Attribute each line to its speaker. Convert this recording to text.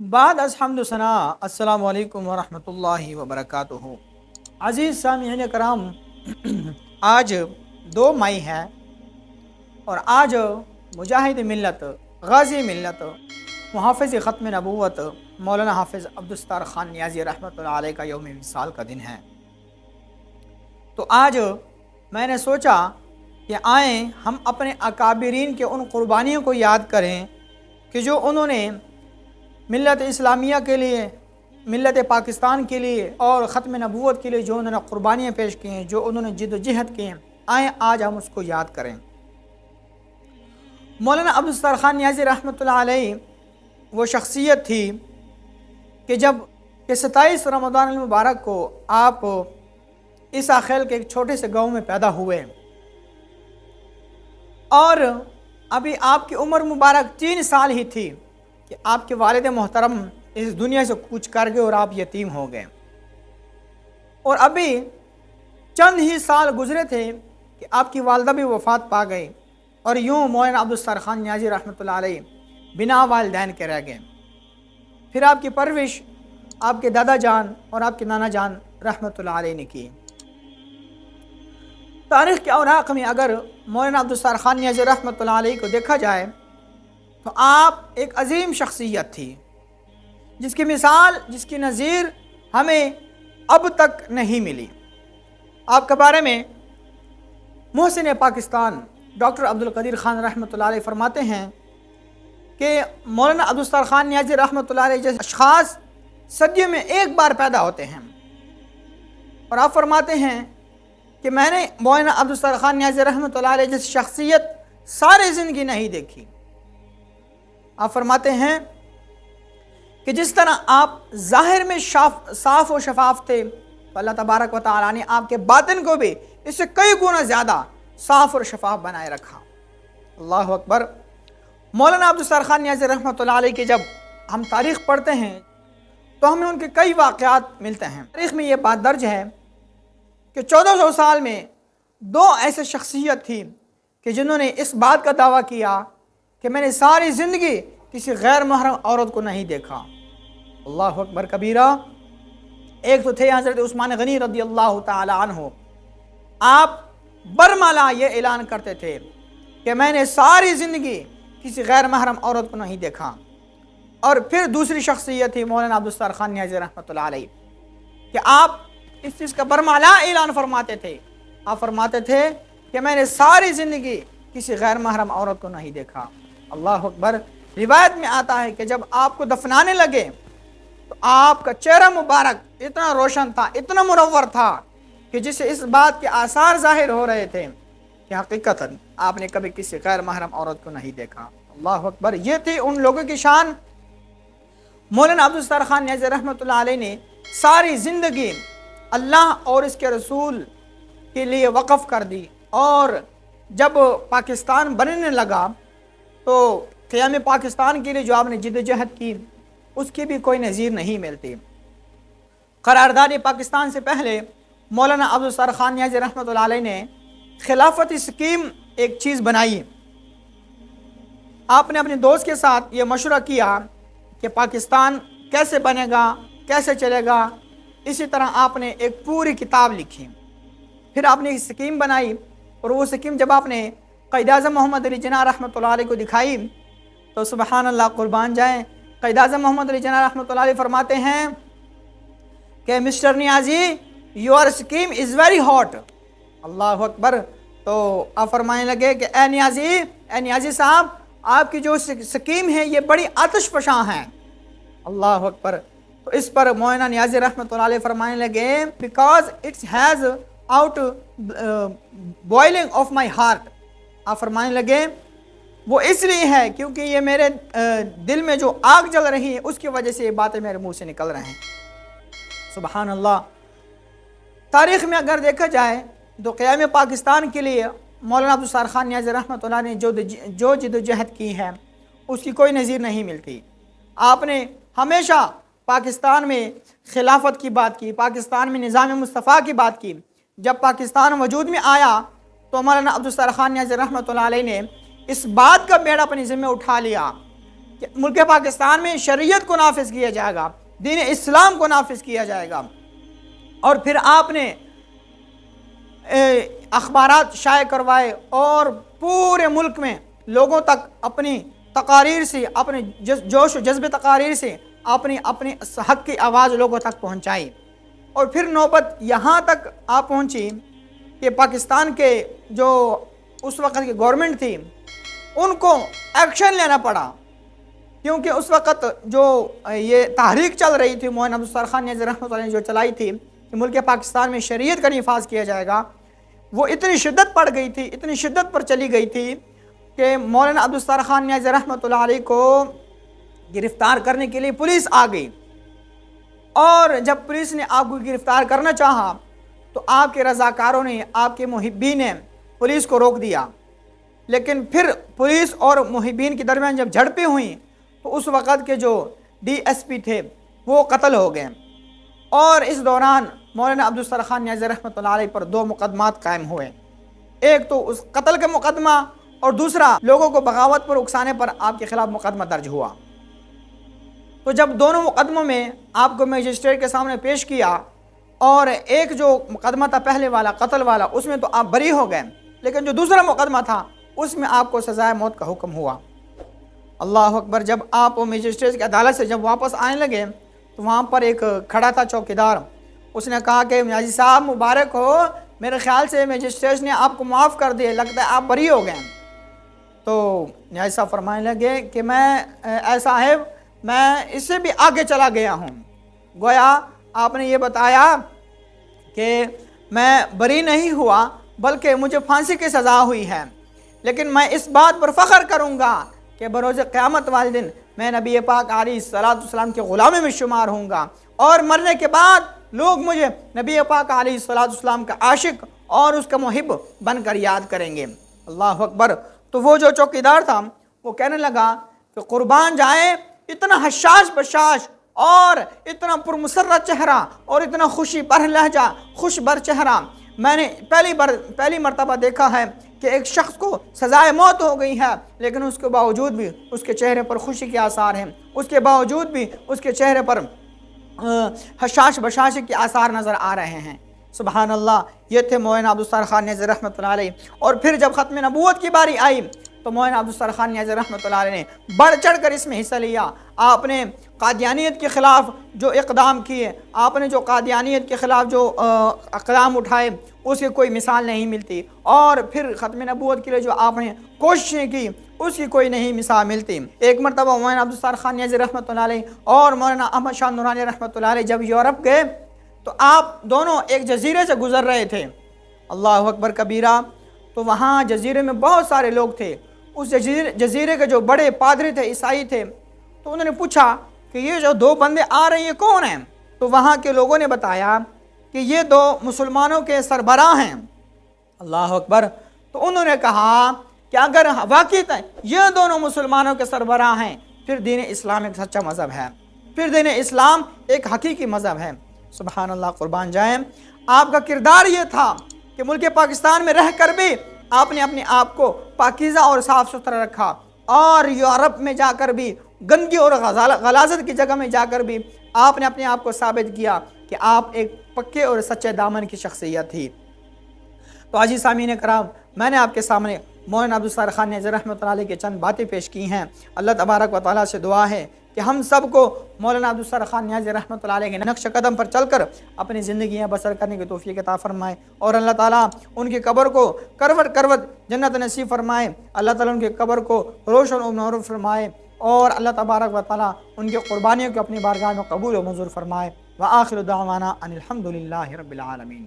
Speaker 1: بعد از حمد و ثنا السلام علیکم ورحمۃ اللہ وبرکاتہ۔ عزیز سامعین کرام، آج 2 مئی ہے اور آج مجاہد ملت، غازی ملت، محافظ ختم نبوت مولانا حافظ عبدالستار خان نیازی رحمۃ اللہ علیہ کا یوم وصال کا دن ہے۔ تو آج میں نے سوچا کہ آئیں ہم اپنے اکابرین کے ان قربانیوں کو یاد کریں کہ جو انہوں نے ملت اسلامیہ کے لیے، ملت پاکستان کے لیے اور ختم نبوت کے لیے جو انہوں نے قربانیاں پیش کی ہیں، جو انہوں نے جد و جہد کی ہیں، آئیں آج ہم اس کو یاد کریں۔ مولانا عبدالستار خان نیازی رحمۃ اللہ علیہ وہ شخصیت تھی کہ جب 27 رمضان المبارک کو آپ عیسیٰ خیل کے ایک چھوٹے سے گاؤں میں پیدا ہوئے اور ابھی آپ کی عمر مبارک 3 سال ہی تھی کہ آپ کے والد محترم اس دنیا سے کوچ کر گئے اور آپ یتیم ہو گئے، اور ابھی چند ہی سال گزرے تھے کہ آپ کی والدہ بھی وفات پا گئی، اور یوں مولانا عبدالستار خان نیازی رحمۃ اللہ علیہ بنا والدین کے رہ گئے۔ پھر آپ کی پرورش آپ کے دادا جان اور آپ کے نانا جان رحمۃ اللہ علیہ نے کی۔ تاریخ کے اوراق میں اگر مولانا عبدالستار خان نیازی رحمۃ اللہ علیہ کو دیکھا جائے تو آپ ایک عظیم شخصیت تھی، جس کی مثال، جس کی نظیر ہمیں اب تک نہیں ملی۔ آپ کے بارے میں محسن پاکستان ڈاکٹر عبدالقدیر خان رحمۃ اللہ علیہ فرماتے ہیں کہ مولانا عبدالستار خان نیازی رحمۃ اللہ علیہ جیسے اشخاص صدیوں میں ایک بار پیدا ہوتے ہیں، اور آپ فرماتے ہیں کہ میں نے مولانا عبدالستار خان نیازی رحمۃ اللہ علیہ جیسی شخصیت ساری زندگی نہیں دیکھی۔ آپ فرماتے ہیں کہ جس طرح آپ ظاہر میں صاف و شفاف تھے، تو اللہ تبارک و تعالیٰ نے آپ کے باطن کو بھی اس سے کئی گنا زیادہ صاف اور شفاف بنائے رکھا۔ اللہ اکبر۔ مولانا عبدالستار خان نیازی رحمۃ اللہ علیہ کی جب ہم تاریخ پڑھتے ہیں تو ہمیں ان کے کئی واقعات ملتے ہیں۔ تاریخ میں یہ بات درج ہے کہ 1400 سال میں 2 ایسے شخصیت تھی کہ جنہوں نے اس بات کا دعویٰ کیا کہ میں نے ساری زندگی کسی غیر محرم عورت کو نہیں دیکھا۔ اللہ اکبر کبیرہ۔ ایک تو تھے حضرت عثمان غنی رضی اللہ تعالی عنہ۔ آپ برملا یہ اعلان کرتے تھے کہ میں نے ساری زندگی کسی غیر محرم عورت کو نہیں دیکھا۔ اور پھر دوسری شخصیت تھی مولانا عبدالستار خان نیازی رحمۃ اللہ علیہ کہ آپ اس چیز کا برملا اعلان فرماتے تھے۔ آپ فرماتے تھے کہ میں نے ساری زندگی کسی غیر محرم عورت کو نہیں دیکھا۔ اللہ اکبر۔ روایت میں آتا ہے کہ جب آپ کو دفنانے لگے تو آپ کا چہرہ مبارک اتنا روشن تھا، اتنا منور تھا کہ جسے اس بات کے آثار ظاہر ہو رہے تھے کہ حقیقتاً آپ نے کبھی کسی غیر محرم عورت کو نہیں دیکھا۔ اللہ اکبر۔ یہ تھی ان لوگوں کی شان۔ مولانا عبدالستار خان نیازی رحمۃ اللہ علیہ نے ساری زندگی اللہ اور اس کے رسول کے لیے وقف کر دی، اور جب پاکستان بننے لگا تو قیام پاکستان کے لیے جو آپ نے جد و جہد کی، اس کی بھی کوئی نظیر نہیں ملتی۔ قرارداد پاکستان سے پہلے مولانا عبدالستار خان نیازی رحمۃ اللہ علیہ نے خلافت اسکیم ایک چیز بنائی۔ آپ نے اپنے دوست کے ساتھ یہ مشورہ کیا کہ پاکستان کیسے بنے گا، کیسے چلے گا۔ اسی طرح آپ نے ایک پوری کتاب لکھی، پھر آپ نے ایک اسکیم بنائی، اور وہ اسکیم جب آپ نے قائد اعظم محمد علی جناح رحمۃ اللہ علیہ کو دکھائی تو سبحان اللہ، قربان جائیں، قائد اعظم محمد علی جناح رحمۃ اللہ علیہ فرماتے ہیں کہ mister Niazi, your scheme is very hot. اللہ اکبر۔ تو آپ فرمانے لگے کہ اے نیازی صاحب، آپ کی جو اسکیم ہے یہ بڑی آتش فشاں ہے۔ اللہ اکبر۔ تو اس پر مولانا نیازی رحمۃ اللہ علیہ فرمانے لگے because it's his out boiling of my heart. آپ فرمانے لگے وہ اس لیے ہے کیونکہ یہ میرے دل میں جو آگ جل رہی ہے اس کی وجہ سے یہ باتیں میرے منہ سے نکل رہے ہیں۔ سبحان اللہ۔ تاریخ میں اگر دیکھا جائے تو قیام پاکستان کے لیے مولانا عبدالستار خان نیازی رحمۃ اللہ نے جو جد و جہد کی ہے اس کی کوئی نظیر نہیں ملتی۔ آپ نے ہمیشہ پاکستان میں خلافت کی بات کی، پاکستان میں نظام مصطفیٰ کی بات کی۔ جب پاکستان وجود میں آیا تو مولانا عبدالستار خان نیازی رحمۃ اللہ علیہ نے اس بات کا بیڑا اپنے ذمہ اٹھا لیا کہ ملک پاکستان میں شریعت کو نافذ کیا جائے گا، دین اسلام کو نافذ کیا جائے گا۔ اور پھر آپ نے اخبارات شائع کروائے اور پورے ملک میں لوگوں تک اپنی تقاریر سے، اپنے جوش و جذبے تقاریر سے اپنی حق کی آواز لوگوں تک پہنچائی۔ اور پھر نوبت یہاں تک آپ پہنچی کہ پاکستان کے جو اس وقت کی گورنمنٹ تھی ان کو ایکشن لینا پڑا، کیونکہ اس وقت جو یہ تحریک چل رہی تھی مولانا عبدالستار نیازی رحمۃ اللہ نے جو چلائی تھی کہ ملک پاکستان میں شریعت کا نفاذ کیا جائے گا، وہ اتنی شدت پڑ گئی تھی، اتنی شدت پر چلی گئی تھی کہ مولانا عبدالستار نیازی رحمۃ اللہ علیہ کو گرفتار کرنے کے لیے پولیس آ گئی۔ اور جب پولیس نے آپ کو گرفتار کرنا چاہا تو آپ کے رضاکاروں نے، آپ کے محبین نے پولیس کو روک دیا، لیکن پھر پولیس اور محبین کے درمیان جب جھڑپیں ہوئیں تو اس وقت کے جو ڈی ایس پی تھے وہ قتل ہو گئے۔ اور اس دوران مولانا عبدالستار نیازی رحمۃ اللہ علیہ پر 2 مقدمات قائم ہوئے، ایک تو اس قتل کا مقدمہ اور دوسرا لوگوں کو بغاوت پر اکسانے پر آپ کے خلاف مقدمہ درج ہوا۔ تو جب دونوں مقدموں میں آپ کو مجسٹریٹ کے سامنے پیش کیا، اور ایک جو مقدمہ تھا پہلے والا قتل والا، اس میں تو آپ بری ہو گئے، لیکن جو دوسرا مقدمہ تھا اس میں آپ کو سزائے موت کا حکم ہوا۔ اللہ اکبر۔ جب آپ مجسٹریٹ کی عدالت سے جب واپس آنے لگے تو وہاں پر ایک کھڑا تھا چوکیدار، اس نے کہا کہ نیازی صاحب مبارک ہو، میرے خیال سے مجسٹریٹ نے آپ کو معاف کر دیے، لگتا ہے آپ بری ہو گئے۔ تو نیازی صاحب فرمانے لگے کہ ایسا ہے، میں اس سے بھی آگے چلا گیا ہوں، گویا آپ نے یہ بتایا کہ میں بری نہیں ہوا بلکہ مجھے پھانسی کی سزا ہوئی ہے، لیکن میں اس بات پر فخر کروں گا کہ بروز قیامت والے دن میں نبی پاک علیہ الصلوۃ والسلام کے غلامی میں شمار ہوں گا، اور مرنے کے بعد لوگ مجھے نبی پاک علیہ الصلوۃ والسلام کا عاشق اور اس کا محب بن کر یاد کریں گے۔ اللہ اکبر۔ تو وہ جو چوکیدار تھا وہ کہنے لگا کہ قربان جائے، اتنا حشاش بشاش اور اتنا پرمسرت چہرہ اور اتنا خوشی پر لہجہ، خوش بر چہرہ میں نے پہلی مرتبہ دیکھا ہے کہ ایک شخص کو سزائے موت ہو گئی ہے، لیکن اس کے باوجود بھی اس کے چہرے پر خوشی کے آثار ہیں، اس کے باوجود بھی اس کے چہرے پر حشاش بشاش کے آثار نظر آ رہے ہیں۔ سبحان اللہ۔ یہ تھے مولانا عبدالستار نیازی رحمۃ اللہ علیہ۔ اور پھر جب ختم نبوت کی باری آئی تو مولانا عبدالستار نیازی رحمۃ اللہ علیہ نے بڑھ چڑھ کر اس میں حصہ لیا۔ آپ نے قادیانیت کے خلاف جو اقدام کیے، آپ نے جو قادیانیت کے خلاف جو اقدام اٹھائے، اس کی کوئی مثال نہیں ملتی، اور پھر ختم نبوت کے لیے جو آپ نے کوششیں کی اس کی کوئی نہیں مثال ملتی۔ ایک مرتبہ مولانا عبدالستار نیازی رحمۃ اللہ علیہ اور مولانا احمد شاہ نورانی رحمۃ اللہ علیہ جب یورپ گئے تو آپ دونوں ایک جزیرے سے گزر رہے تھے، اللہ اکبر کبیرہ۔ تو وہاں جزیرے میں بہت سارے لوگ تھے، اس جزیرے کے جو بڑے پادری تھے، عیسائی تھے، تو انہوں نے پوچھا کہ یہ جو 2 بندے آ رہے ہیں کون ہیں؟ تو وہاں کے لوگوں نے بتایا کہ یہ 2 مسلمانوں کے سربراہ ہیں، اللہ اکبر۔ تو انہوں نے کہا کہ اگر واقعی یہ دونوں مسلمانوں کے سربراہ ہیں پھر دین اسلام ایک سچا مذہب ہے، پھر دین اسلام ایک حقیقی مذہب ہے۔ سبحان اللہ، قربان جائیں۔ آپ کا کردار یہ تھا کہ ملک پاکستان میں رہ کر بھی آپ نے اپنے آپ کو پاکیزہ اور صاف ستھرا رکھا، اور یورپ میں جا کر بھی گندگی اور غلاظت کی جگہ میں جا کر بھی آپ نے اپنے آپ کو ثابت کیا کہ آپ ایک پکے اور سچے دامن کی شخصیت تھی۔ تو عزیز سامعین کرام، میں نے آپ کے سامنے مولانا عبدالستار نیازی رحمۃ اللہ علیہ کے چند باتیں پیش کی ہیں۔ اللہ تبارک و تعالیٰ سے دعا ہے کہ ہم سب کو مولانا عبدالستار نیازی رحمۃ اللہ علیہ کے نقش قدم پر چل کر اپنی زندگیاں بسر کرنے کی توفیق عطا فرمائے، اور اللہ تعالیٰ ان کی قبر کو کروٹ کروٹ جنت نصیب فرمائے، اللہ تعالیٰ ان کی قبر کو روشن و منور فرمائے، اور اللہ تبارک و تعالیٰ ان کی قربانیوں کو اپنی بارگاہ میں قبول و منظور فرمائے۔ وآخر دعوانا ان الحمد للہ رب العالمین۔